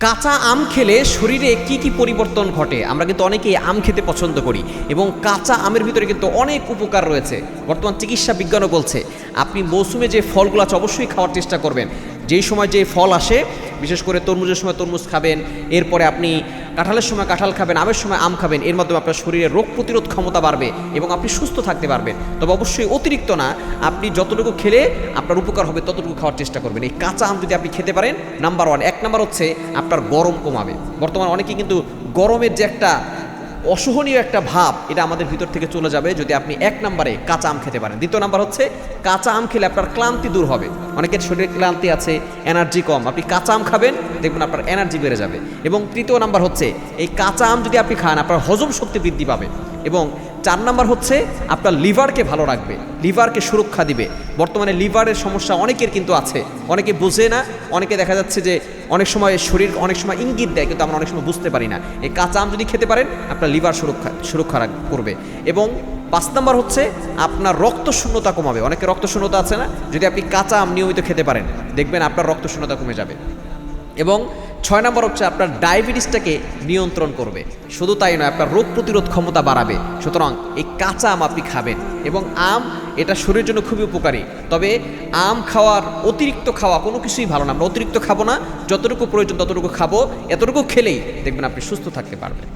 কাঁচা আম খেলে শরীরে কি কি পরিবর্তন ঘটে? আমরা কিন্তু অনেকেই আম খেতে পছন্দ করি এবং কাঁচা আমের ভিতরে কিন্তু অনেক উপকার রয়েছে। বর্তমান চিকিৎসা বিজ্ঞানও বলছে আপনি মৌসুমে যে ফলগুলো আছে অবশ্যই খাওয়ার চেষ্টা করবেন। যেই সময় যে ফল আসে, বিশেষ করে তরমুজের সময় তরমুজ খাবেন, এরপরে আপনি কাঁঠালের সময় কাঁঠাল খাবেন, আমের সময় আম খাবেন। এর মাধ্যমে আপনার শরীরে রোগ প্রতিরোধ ক্ষমতা বাড়বে এবং আপনি সুস্থ থাকতে পারবেন। তবে অবশ্যই অতিরিক্ত না, আপনি যতটুকু খেলে আপনার উপকার হবে ততটুকু খাওয়ার চেষ্টা করবেন। এই কাঁচা আম যদি আপনি খেতে পারেন, নাম্বার ওয়ান, এক নাম্বার হচ্ছে আপনার গরম কমাবে। বর্তমানে অনেকেই কিন্তু গরমের যে একটা অসহনীয় একটা ভাব, এটা আমাদের ভিতর থেকে চলে যাবে যদি আপনি এক নম্বরে কাঁচা আম খেতে পারেন। দ্বিতীয় নাম্বার হচ্ছে কাঁচা আম খেলে আপনার ক্লান্তি দূর হবে। অনেকের শরীরে ক্লান্তি আছে, এনার্জি কম, আপনি কাঁচা আম খাবেন, দেখবেন আপনার এনার্জি বেড়ে যাবে। এবং তৃতীয় নাম্বার হচ্ছে এই কাঁচা আম যদি আপনি খান, আপনার হজম শক্তি বৃদ্ধি পাবে। এবং চার নাম্বার হচ্ছে আপনার লিভারকে ভালো রাখবে, লিভারকে সুরক্ষা দিবে। বর্তমানে লিভারের সমস্যা অনেকের কিন্তু আছে, অনেকে বোঝে না, অনেকে দেখা যাচ্ছে যে অনেক সময় শরীর অনেক সময় ইঙ্গিত দেয় কিন্তু আমরা অনেক সময় বুঝতে পারি না। এই কাঁচা আম যদি খেতে পারেন আপনার লিভার সুরক্ষা করবে। এবং পাঁচ নাম্বার হচ্ছে আপনার রক্ত শূন্যতা কমাবে। অনেকে রক্ত শূন্যতা আছে না, যদি আপনি কাঁচা আম নিয়মিত খেতে পারেন দেখবেন আপনার রক্ত শূন্যতা কমে যাবে। এবং ছয় নম্বর হচ্ছে আপনার ডায়াবেটিসটাকে নিয়ন্ত্রণ করবে। শুধু তাই নয়, আপনার রোগ প্রতিরোধ ক্ষমতা বাড়াবে। সুতরাং এই কাঁচা আম আপনি খাবেন। এবং আম এটা শরীরের জন্য খুবই উপকারী। তবে আম খাওয়ার অতিরিক্ত খাওয়া কোনো কিছুই ভালো না। আমরা অতিরিক্ত খাবো না, যতটুকু প্রয়োজন ততটুকু খাবো। এতটুকু খেলেই দেখবেন আপনি সুস্থ থাকতে পারবেন।